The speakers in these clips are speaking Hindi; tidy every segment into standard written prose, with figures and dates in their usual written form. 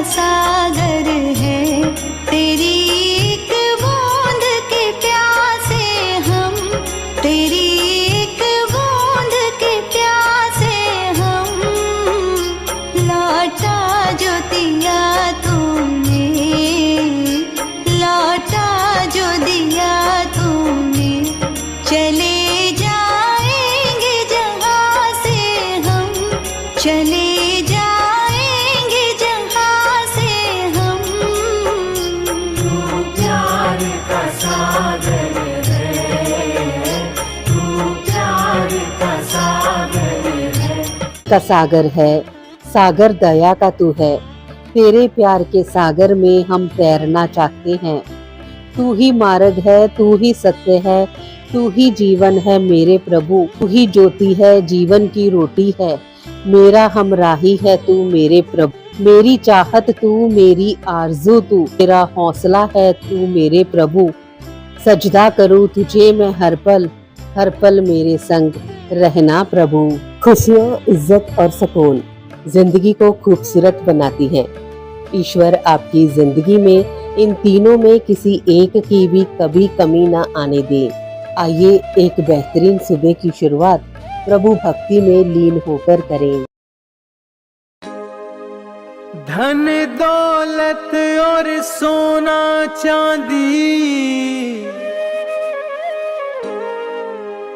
सागर है, तेरी एक बूंद के प्यासे हम, तेरी एक बूंद के प्यासे हम। लौटा जो दिया तूने, लौटा जो दिया तूने, चले जाएंगे जहाँ से हम, चले जाएंगे जहाँ से हम। तू प्यार का सागर है, तू प्यार का सागर है। का सागर है, सागर दया का तू है। तेरे प्यार के सागर में हम तैरना चाहते हैं। तू ही मार्ग है, तू ही सत्य है, तू ही जीवन है मेरे प्रभु। तू ही ज्योति है, जीवन की रोटी है, मेरा हमराही है तू मेरे प्रभु। मेरी चाहत तू, मेरी आरज़ू तू, मेरा हौसला है तू मेरे प्रभु। सजदा करूँ तुझे मैं हर पल मेरे संग रहना प्रभु। खुशियाँ, इज्जत और सुकून जिंदगी को खूबसूरत बनाती हैं। ईश्वर आपकी जिंदगी में इन तीनों में किसी एक की भी कभी कमी ना आने दे। आइए एक बेहतरीन सुबह की शुरुआत प्रभु भक्ति में लीन होकर करें। धन दौलत और सोना चांदी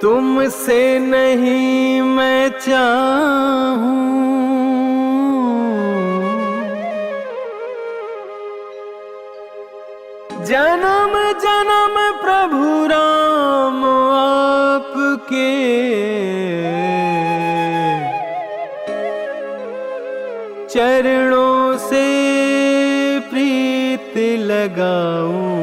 तुमसे नहीं मैं चाहूं, जन्म जन्म प्रभु राम आपके चरणों से प्रीत लगाऊं।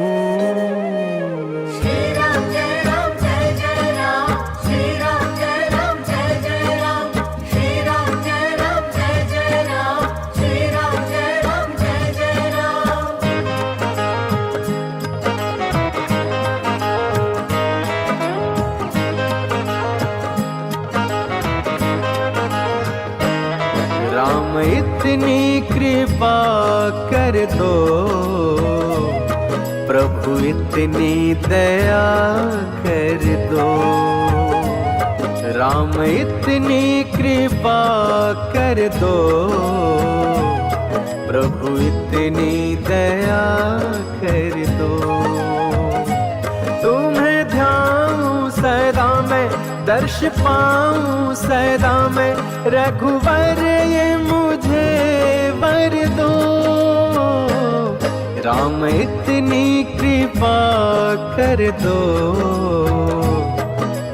राम इतनी कृपा कर दो, प्रभु इतनी दया कर दो। राम इतनी कृपा कर दो, प्रभु इतनी दया कर दो। तुम्हें ध्याऊं सदा मैं, दर्श पाऊं सदा मैं, रघुवर ये मुझे वर दो। राम इतनी कृपा कर दो,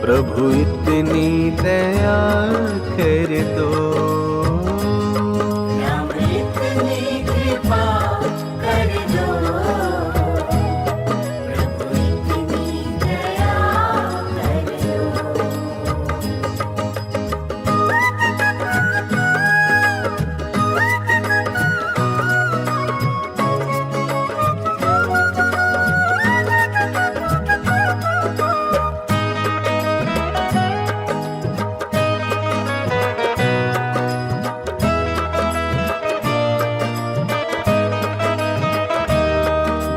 प्रभु इतनी दया कर दो। राम इतनी कृपा कर दो, प्रभु इतनी दया कर दो।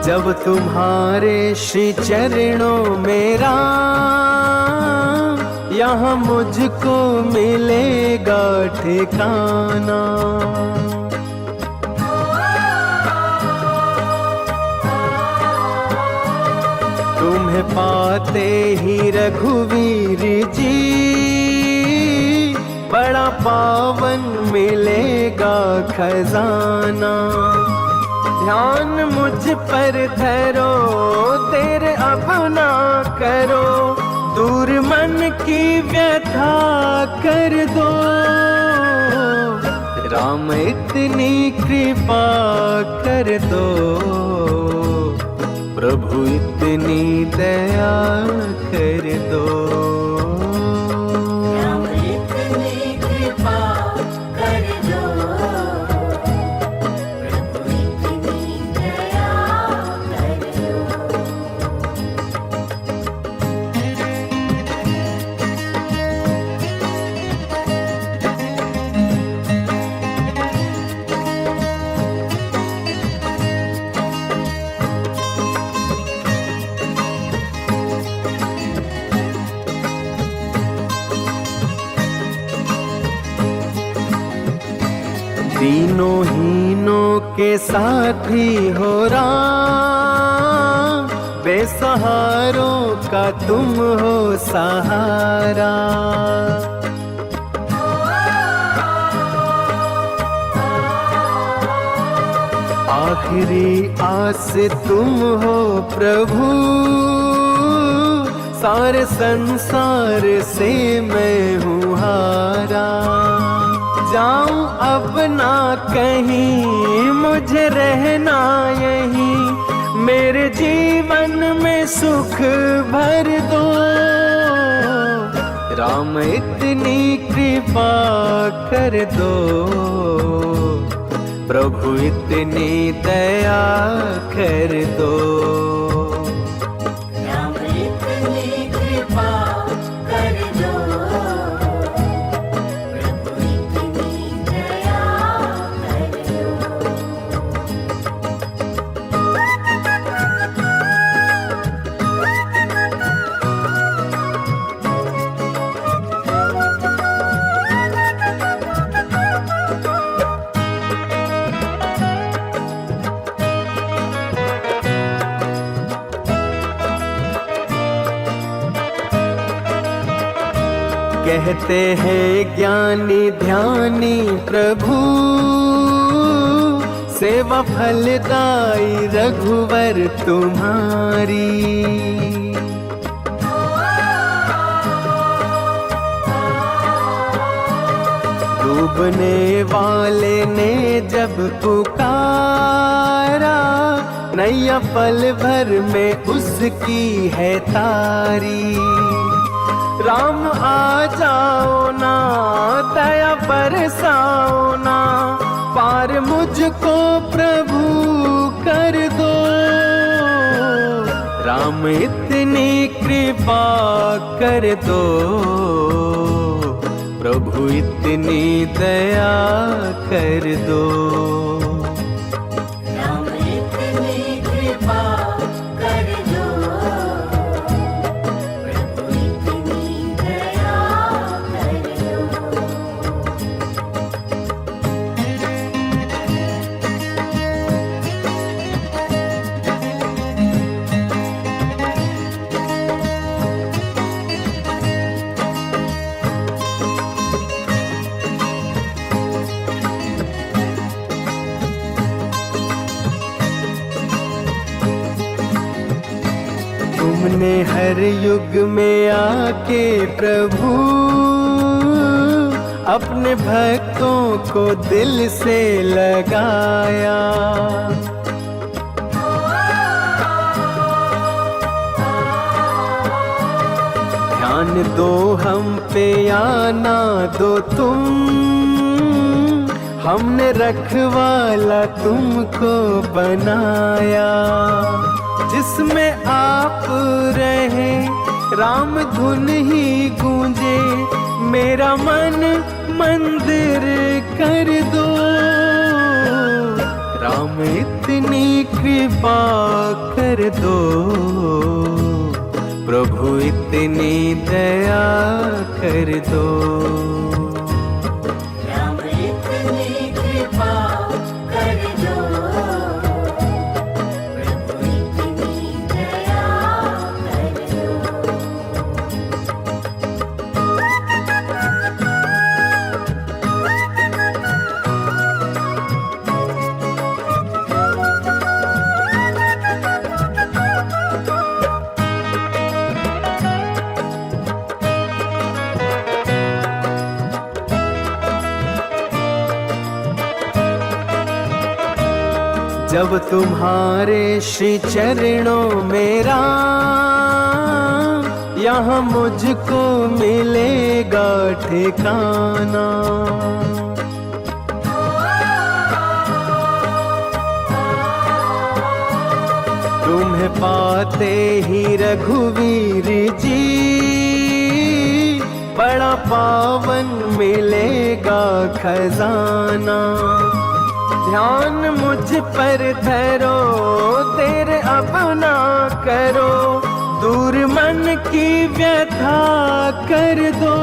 जब तुम्हारे श्री चरणों में राम, यहाँ मुझको मिलेगा ठिकाना। तुम्हें पाते ही रघुवीर जी, बड़ा पावन मिलेगा खजाना। ध्यान मुझ पर धरो, देर अब ना करो, दूर मन की व्यथा कर दो। राम इतनी कृपा कर दो, प्रभु इतनी दया कर दो। राम इतनी कृपा कर दो, प्रभु इतनी दया कर दो। तीनों हीनों के साथी हो राम, बेसहारों का तुम हो सहारा। आखिरी आस तुम हो प्रभु, सारे संसार से मैं हूँ हारा। जाऊं अब ना कहीं, मुझे रहना यहीं, मेरे जीवन में सुख भर दो। राम इतनी कृपा कर दो, प्रभु इतनी दया कर दो। राम इतनी कृपा कर दो, प्रभु इतनी दया कर दो। कहते हैं ज्ञानी ध्यानी प्रभु, सेवा फलदाई रघुवर तुम्हारी। डूबने वाले ने जब पुकारा, नैया पल भर में उसकी है तारी। राम आ जाओ ना, दया बरसाओ ना, पार मुझको प्रभु कर दो। राम इतनी कृपा कर दो, प्रभु इतनी दया कर दो। राम इतनी कृपा कर दो, प्रभु इतनी दया कर दो। तुमने हर युग में आके प्रभु, अपने भक्तों को दिल से लगाया। ध्यान दो हम पे या ना दो तुम, हमने रखवाला तुमको बनाया। जिसमें आप रहे राम धुन ही गूंजे, मेरा मन मंदिर कर दो। राम इतनी कृपा कर दो, प्रभु इतनी दया कर दो। राम इतनी कृपा कर दो, प्रभु इतनी दया कर दो। जब तुम्हारे श्री चरणों में राम, यहाँ मुझको मिलेगा ठिकाना। तुम्हें पाते ही रघुवीर जी, बड़ा पावन मिलेगा खजाना। ध्यान मुझ पर धरो, देर अब ना करो, दूर मन की व्यथा कर दो।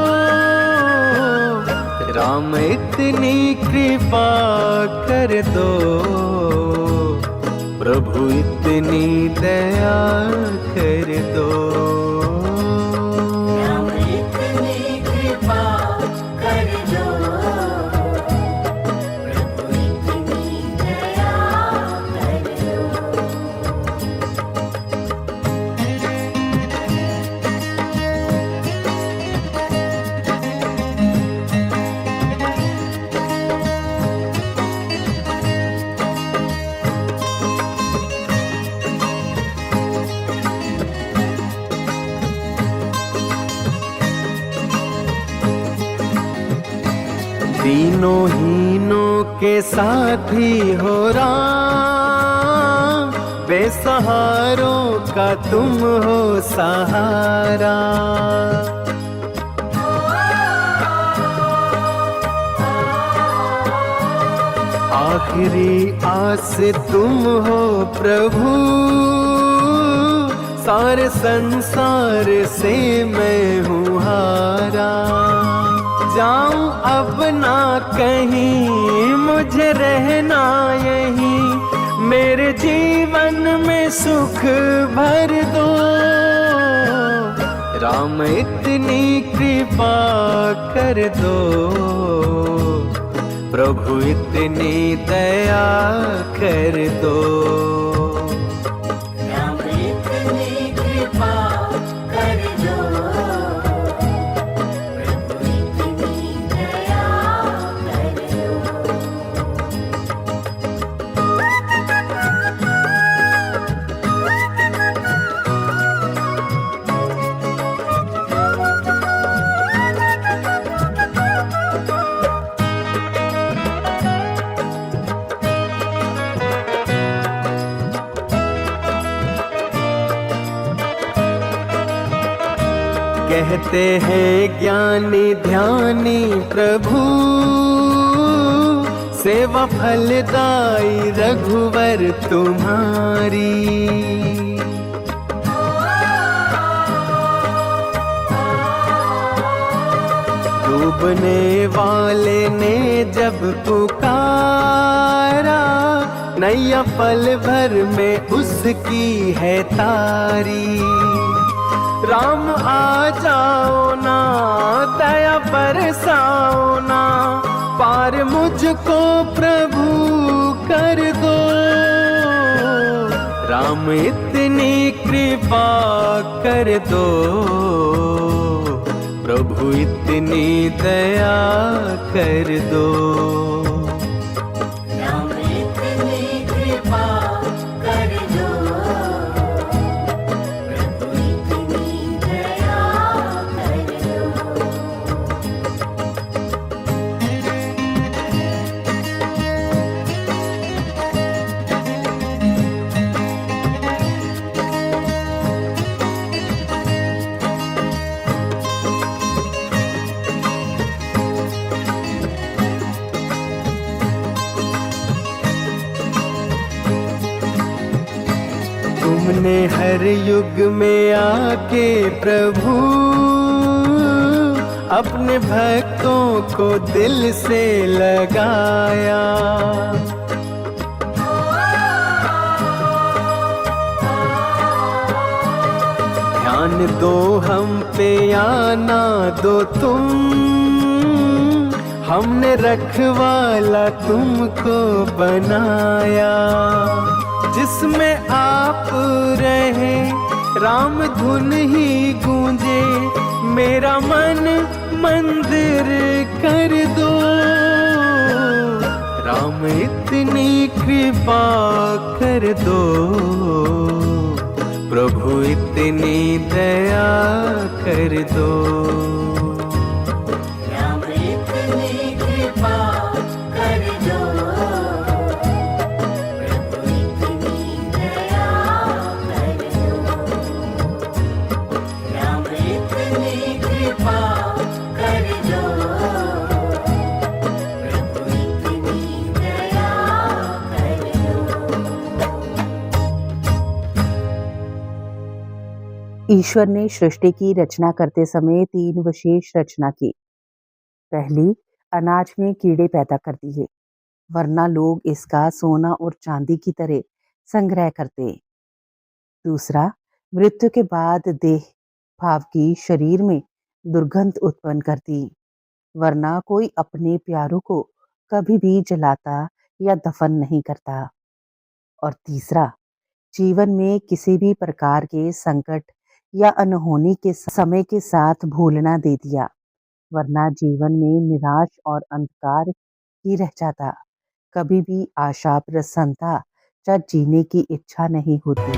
राम इतनी कृपा कर दो, प्रभु इतनी दया कर दो। राम इतनी कृपा कर दो, प्रभु इतनी दया कर दो। दीनों हीनों के साथी हो राम, बेसहारों का तुम हो सहारा। आखिरी आस तुम हो प्रभु, सारे संसार से मैं हूँ हारा। जाऊं अब ना कहीं, मुझे रहना यहीं, मेरे जीवन में सुख भर दो। राम इतनी कृपा कर दो, प्रभु इतनी दया कर दो। राम इतनी कृपा कर दो, प्रभु इतनी दया कर दो। कहते हैं ज्ञानी ध्यानी प्रभु, सेवा फलदाई रघुवर तुम्हारी। डूबने वाले ने जब पुकारा, नैया पल भर में उसकी है तारी। राम आ जाओ ना, दया बरसाओ ना, पार मुझको प्रभु कर दो। राम इतनी कृपा कर दो, प्रभु इतनी दया कर दो। राम इतनी कृपा कर दो, प्रभु इतनी दया कर दो। तुमने हर युग में आके प्रभु, अपने भक्तों को दिल से लगाया। ध्यान दो हम पे आना दो तुम, हमने रखवाला तुमको बनाया। जिसमें आप रहे राम धुन ही गूंजे, मेरा मन मंदिर कर दो। राम इतनी कृपा कर दो, प्रभु इतनी दया कर दो। राम इतनी कृपा कर दो, प्रभु इतनी दया कर दो। राम इतनी कृपा कर दो, प्रभु इतनी दया कर दो। ईश्वर ने सृष्टि की रचना करते समय 3 विशेष रचना की। पहली, अनाज में कीड़े पैदा कर दिए, वरना लोग इसका सोना और चांदी की तरह संग्रह करते। दूसरा, मृत्यु के बाद देह भाव की शरीर में दुर्गंध उत्पन्न करती, वरना कोई अपने प्यारों को कभी भी जलाता या दफन नहीं करता। और तीसरा, जीवन में किसी भी प्रकार के संकट या अनहोनी के समय के साथ भूलना दे दिया, वरना जीवन में निराश और अंधकार ही रह जाता। कभी भी आशा, प्रसन्नता या जीने की इच्छा नहीं होती।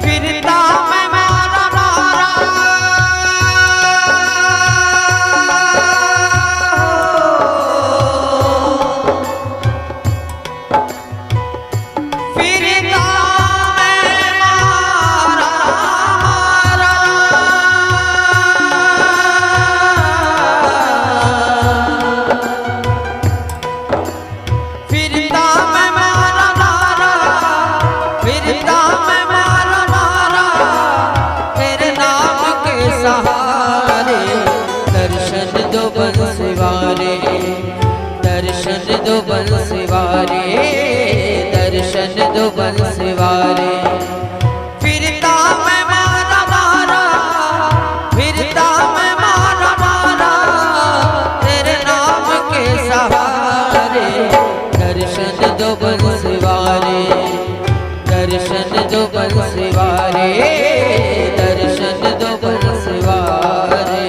फिरता मैं मारा मारा फिरता मैं मारा मारा फिरता मैं मारा मारा फिरता मैं मारा मारा तेरे नाम के सहारे दर्शन दो बंसीवारे दर्शन दो बंसीवारे दर्शन दो बंसीवारे फिरता मैं मारा मारा फिरता मैं मारा मारा तेरे नाम के सहारे दर्शन दो बंसीवारे दर्शन दो बंसीवारे दर्शन दो बंसीवारे।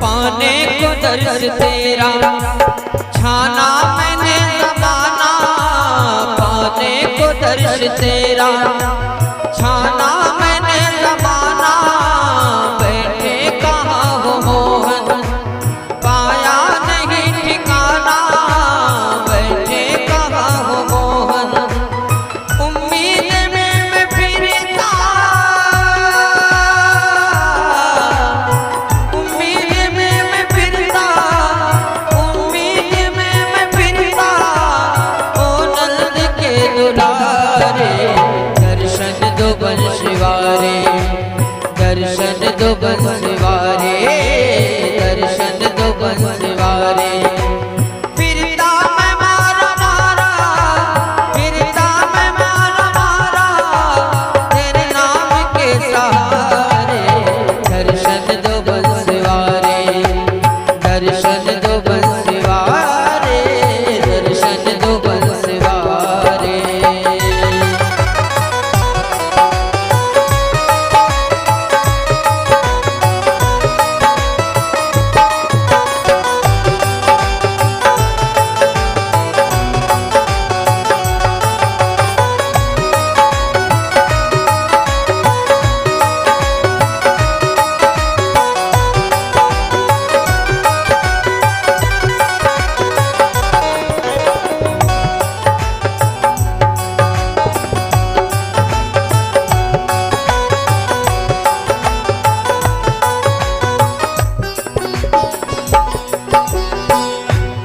पाने को दर्श तेरा छाना मैंने जमाना पाने को दर्श तेरा छाना मैंने जमाना बैठे कहाँ वो मोहन पाया नहीं ठिकाना बैठे कहाँ वो मोहन उम्मीद में मैं फिरता उम्मीद में मैं फिरता उम्मीद में मैं फिरता ओ नंद के दुलारे दर्शन दो बंसीवारे दर्शन दो बंसीवारे दर्शन दो बंसीवारे फिरता मैं मारा मारा फिरता मैं मारा मारा तेरे नाम के सहारे दर्शन दो बंसीवारे दर्शन दो बंसीवारे दर्शन दो बंसीवारे।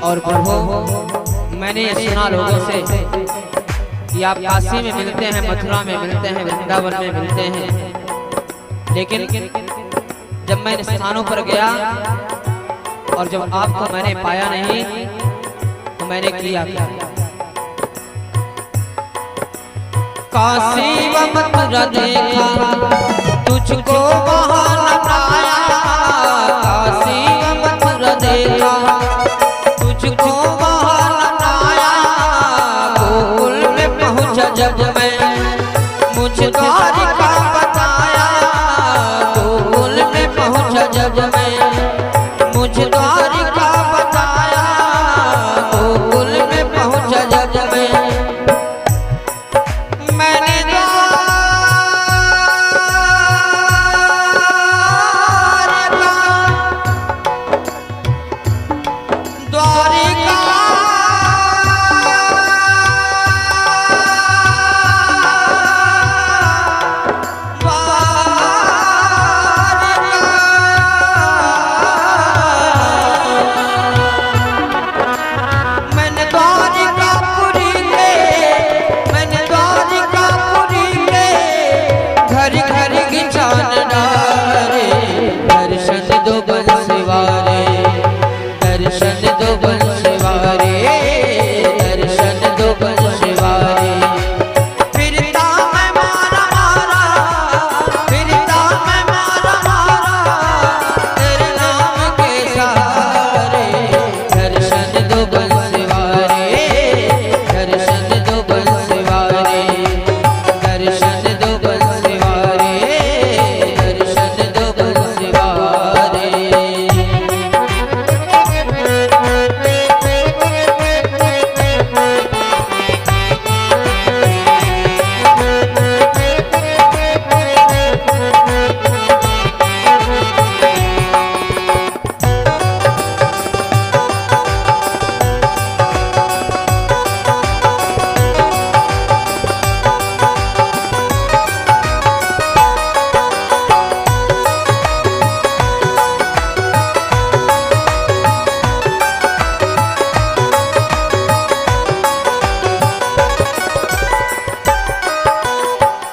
और प्रभु मैंने ये सुना लोगों से कि आप काशी में मिलते हैं, मथुरा में मिलते हैं, वृंदावन में मिलते हैं, लेकिन जब मैं इन स्थानों पर गया और जब आपको मैंने पाया नहीं तो मैंने किया क्या? काशी व मथुरा देखा तुझको वहाँ न पाया काशी व मथुरा देखा तुझको वहाँ न पाया गोकुल में पहुँचा जब मैं मुझ द्वार जब मैं मुझे द्वारिका बताया, गोकुल में पहुंचा जब मैंने द्वारिका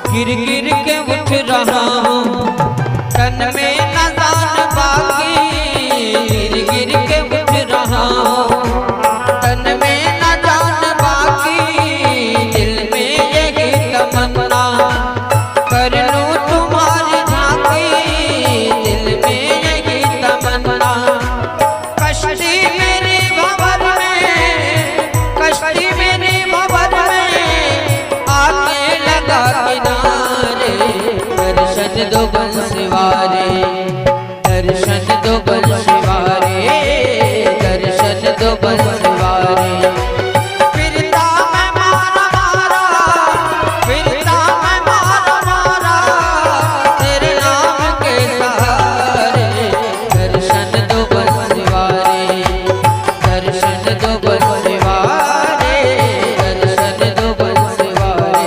गिर गिर के उठ रहा हूँ, तन में न जान बाकी। गिर गिर के उठ रहा हूँ, तन में न जान बाकी। दिल में यही तमन्ना, कर लूं तुम्हारी झांकी। दिल में यही तमन्ना, कश्ती मेरी भंवर में, कश्ती मेरी भंवर में आके लगा किनारे। दर्शन दो बंसीवारे, दर्शन दो बंसीवारे, दर्शन दो बंसीवारे। फिरता मैं मारा मारा, फिरता मैं मारा मारा, तेरे नाम के सहारे। दर्शन दो बंसीवारे, दर्शन दो बंसीवारे, दर्शन दो बंसीवारे।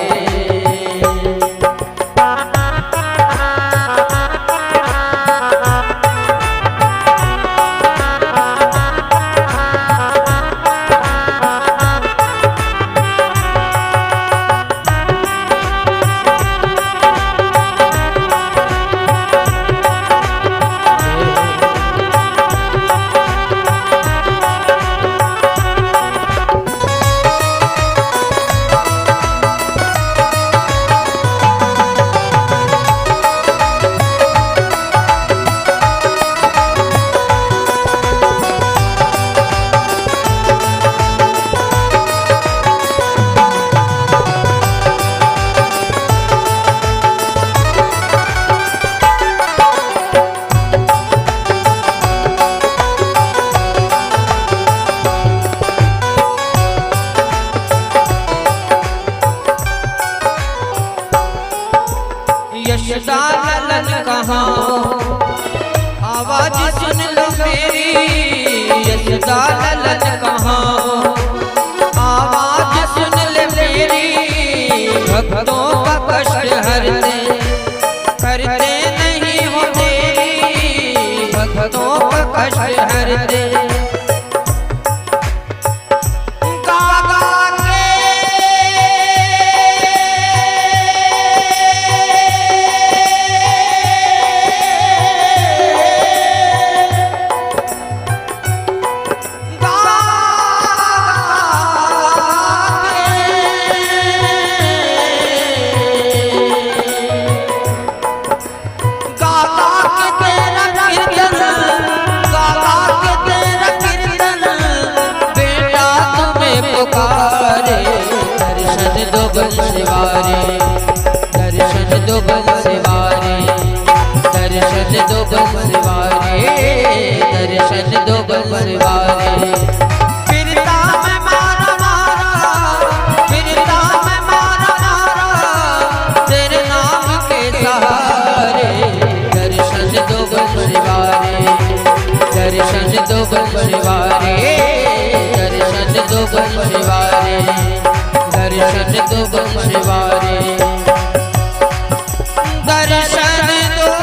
यशोदा ललन कहाँ, आवाज सुन लो मेरी। यशोदा ललन कहाँ, आवाज सुन ले मेरी। भक्तों का कष्ट हरते, करते नहीं हो देरी। भक्तों का कष्ट हरते, गा गा के तेरा कीर्तन, गा गा के बंसवारे, दर्शन दो बंसवारे। फिरता मैं मारा मारा, फिरता मैं मारा मारा, तेरे नाम के सहारे, दर्शन दो बंसवारे, दर्शन दो बंसवारे, दर्शन दो बंसवारे, दर्शन दो बंसवारे, दर्शन दो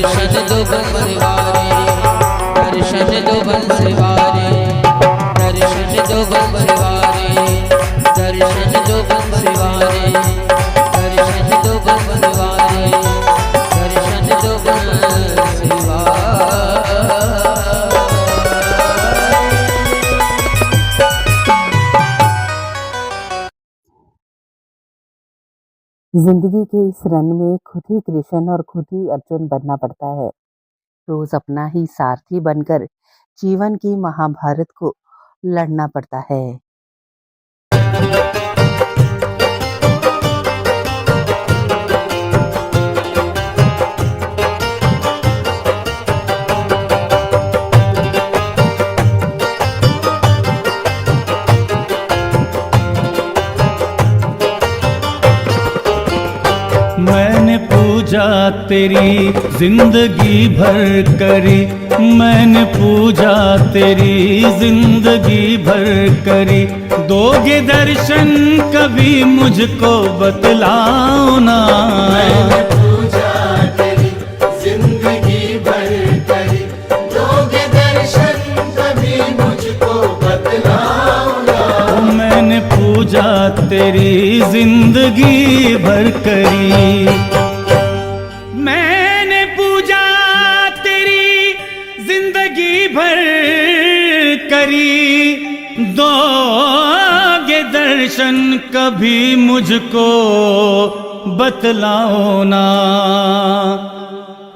दर्शन दो बंसवारे, दर्शन दो बंसवारे, दर्शन दो बंसवारे, दर्शन दो बंसवारे, दर्शन दो बंसवारे, दर्शन दो बंसवारे। जिंदगी के इस रन में खुद ही कृष्ण और खुद ही अर्जुन बनना पड़ता है। रोज अपना ही सारथी बनकर जीवन की महाभारत को लड़ना पड़ता है। मैंने पूजा तेरी जिंदगी भर करी, मैंने पूजा तेरी जिंदगी भर करी। दोगे दर्शन कभी मुझको बतलाओ ना। मैंने पूजा तेरी जिंदगी भर करी, दोगे दर्शन कभी मुझको बतलाओ ना। मैंने पूजा तेरी जिंदगी भर करी, मैंने पूजा तेरी जिंदगी भर करी। दोगे दर्शन कभी मुझको बतलाओ ना।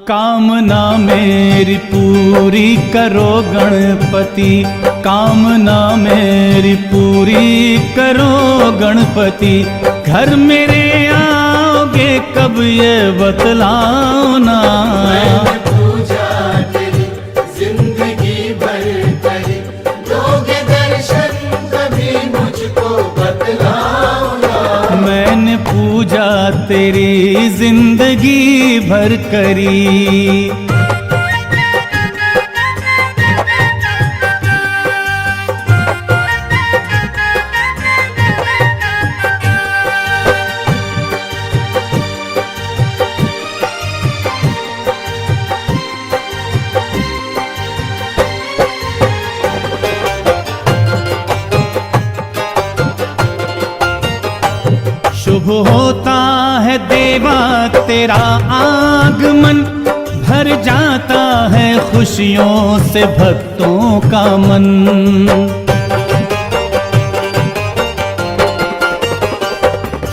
कामना मेरी पूरी करो गणपति, कामना मेरी पूरी करो गणपति। घर मेरे आओगे कब ये बतलाओ ना। मैंने पूजा तेरी जिंदगी भर करी, दोगे दर्शन कभी मुझको बतलाओ ना। मैंने पूजा तेरी जिंदगी भर करी। शुभ होता है देवा तेरा आगमन, भर जाता है खुशियों से भक्तों का मन।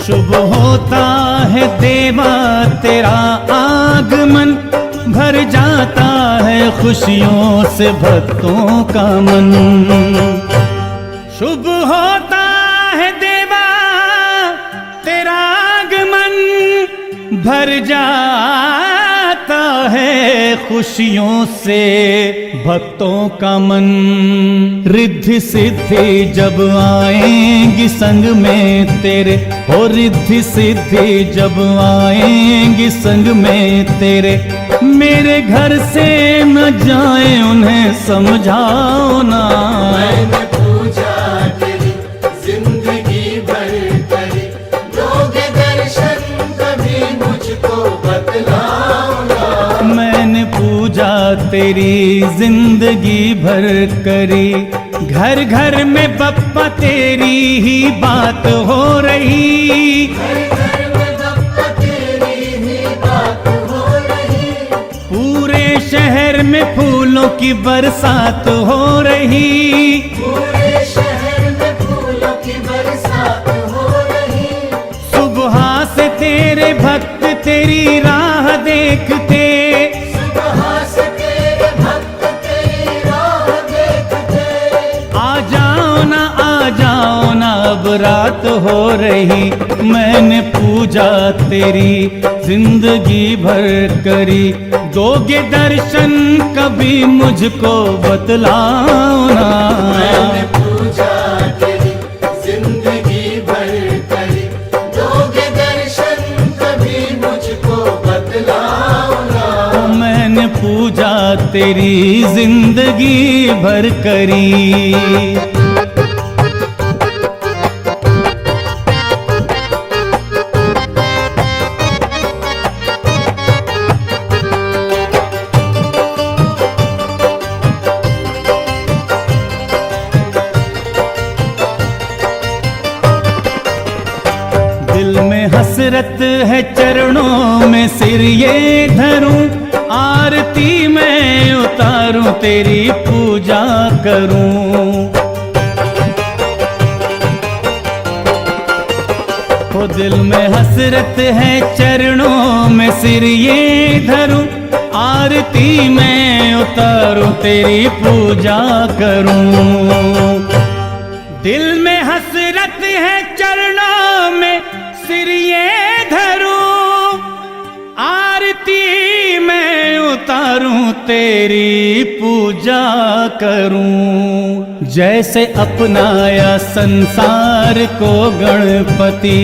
शुभ होता है देवा तेरा आगमन, भर जाता है खुशियों से भक्तों का मन। शुभ होता है देवा तेरा आगमन, भर जाता है खुशियों से भक्तों का मन। रिद्धि सिद्धि जब आएंगी संग में तेरे, हो रिद्धि सिद्धि जब आएंगी संग में तेरे। मेरे घर से न जाए उन्हें समझाओ ना। मैंने पूजा तेरी जिंदगी भर करी, दोगे दर्शन कभी मुझको बतलाओ ना। मैंने पूजा तेरी जिंदगी भर करी, घर घर में बप्पा तेरी ही बात हो रही। घर में बप्पा तेरी ही बात हो रही। पूरे शहर में फूलों की बरसात हो रही। पूरे शहर में फूलों की बरसात हो रही। सुबह से तेरे भक्त तेरी राह देखते, सुबह से तेरे भक्त तेरी राह देखते। आ जाओ ना अब रात हो रही। मैंने पूजा तेरी जिंदगी भर करी, दोगे दर्शन कभी मुझको बतलाओ ना। मैंने पूजा तेरी जिंदगी भर करी, दोगे दर्शन कभी मुझको बतलाओ ना। मैंने पूजा तेरी जिंदगी भर करी। दिल में हसरत है चरणों में सिर ये धरूं, आरती में उतारूं तेरी पूजा करूं। ओ दिल में हसरत है चरणों में सिर ये धरूं, आरती में उतारूं तेरी पूजा करूं। दिल में हसरत है चरणों में सिर ये धरूं, आरती में उतारूं तेरी पूजा करूं। जैसे अपनाया संसार को गणपति,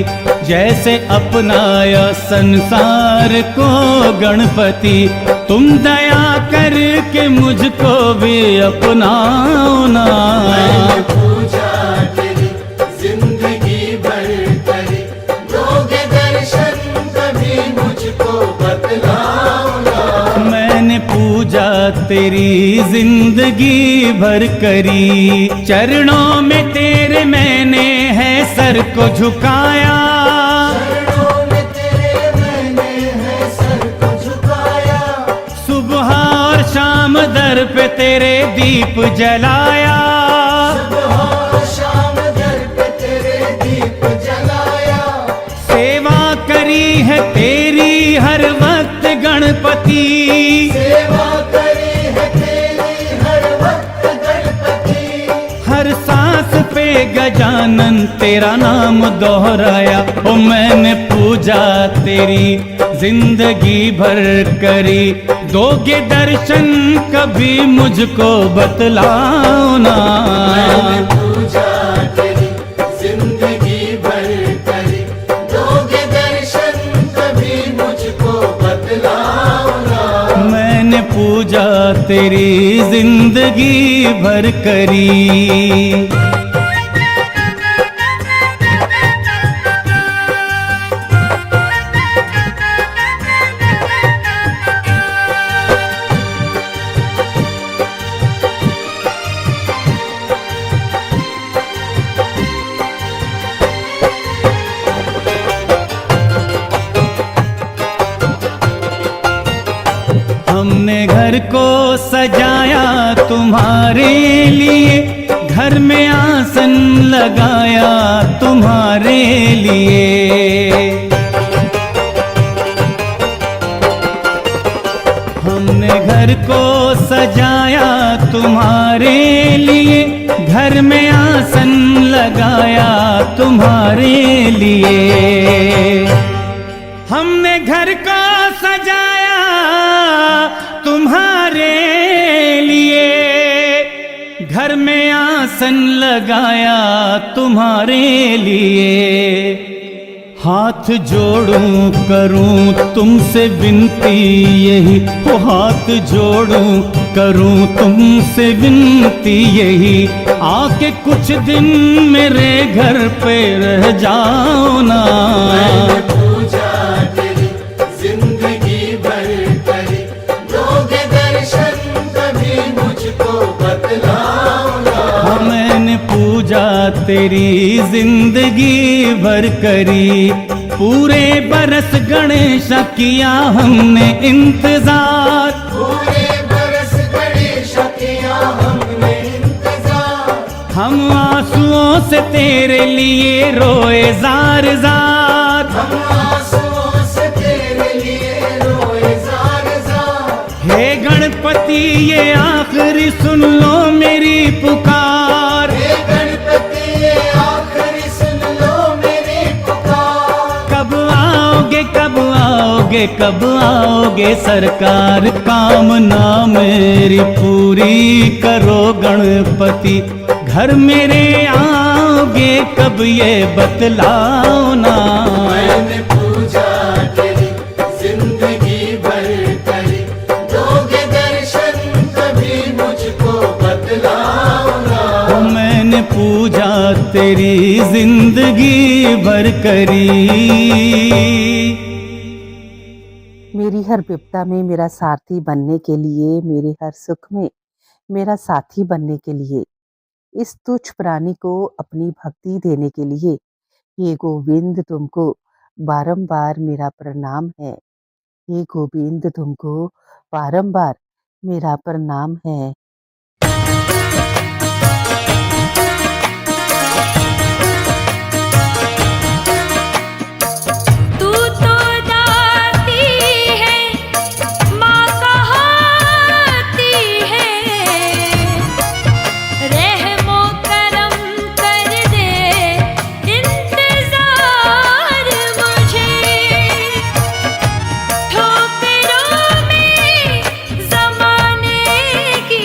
जैसे अपनाया संसार को गणपति, तुम दया करके मुझको भी अपनाओ ना। मैंने पूजा तेरी जिंदगी भर करी, दोगे दर्शन कभी मुझको बतलाओ ना। मैंने पूजा तेरी जिंदगी भर करी, चरणों में तेरे मैंने है सर को झुकाया। चरणों में तेरे मैंने है सर को झुकाया। सुबह और शाम दर पे तेरे दीप जलाया। सुबह और शाम दर पे तेरे दीप जलाया। सेवा करी है तेरी हर वक्त गणपति, सेवा करी है तेरी हर वक्त गणपति। हर सांस पे गजानन तेरा नाम दोहराया। ओ मैंने पूजा तेरी जिंदगी भर करी, दोगे दर्शन कभी मुझको बतलाओ ना। मैंने पूजा तेरी जिंदगी भर करी, दोगे दर्शन कभी मुझको बतलाओ ना। मैंने पूजा तेरी जिंदगी भर करी। हमने घर को सजाया तुम्हारे लिए, घर में आसन लगाया तुम्हारे लिए। हमने घर को सजाया तुम्हारे लिए, घर में आसन लगाया तुम्हारे लिए। हमने घर को सजाया तुम्हारे लिए, घर में आसन लगाया तुम्हारे लिए। हाथ जोड़ूं करूं तुमसे विनती यही, हो हाथ जोड़ूं करूं तुमसे विनती यही, आके कुछ दिन मेरे घर पे रह जाओ ना। मैंने पूजा तेरी जिंदगी भर करी, दोगे दर्शन कभी मुझको बतलाओ ना। तेरी जिंदगी भर करी। पूरे बरस गणेश किया हमने इंतजार, पूरे बरस गणेश किया हमने इंतजार। हम आंसुओं से तेरे लिए रोए जार जार। हम आंसुओं से तेरे लिए रोए जार जार। हे गणपति ये आखिरी सुन लो मेरी पुकार। हे गणपति ये आखिरी सुन लो मेरी पुकार। कब आओगे कब आओगे कब आओगे सरकार, कामना मेरी पूरी करो गणपति। घर मेरे आओगे कब ये बतलाओ ना। मैंने पूजा तेरी जिंदगी भर करी, दोगे दर्शन कभी मुझको बतलाओ ना। ओ मैंने पूजा तेरी जिंदगी भर करी। मेरी हर विपदा में मेरा सारथी बनने के लिए, मेरे हर सुख में मेरा साथी बनने के लिए, इस तुच्छ प्राणी को अपनी भक्ति देने के लिए, हे गोविंद तुमको बारंबार मेरा प्रणाम है। हे गोविंद तुमको बारंबार मेरा प्रणाम है। तू तो दाती है माँ कहाती है, रहमो करम कर दे इंतजार मुझे। ठोकरों में ज़माने की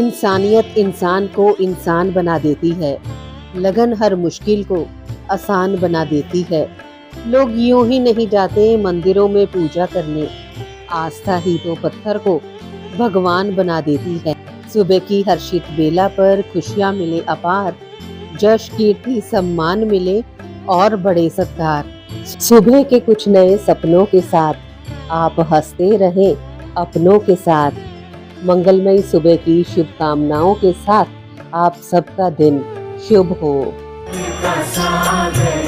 इंसानियत इंसान को इंसान बना देती है, लगन हर मुश्किल को आसान बना देती है। लोग यूं ही नहीं जाते मंदिरों में पूजा करने, आस्था ही तो पत्थर को भगवान बना देती है। सुबह की हर्षित बेला पर खुशियां मिले अपार, जश कीर्ति सम्मान मिले और बड़े सत्कार। सुबह के कुछ नए सपनों के साथ आप हंसते रहें अपनों के साथ। मंगलमयी सुबह की शुभकामनाओं के साथ आप सबका दिन शुभ हो। का सागर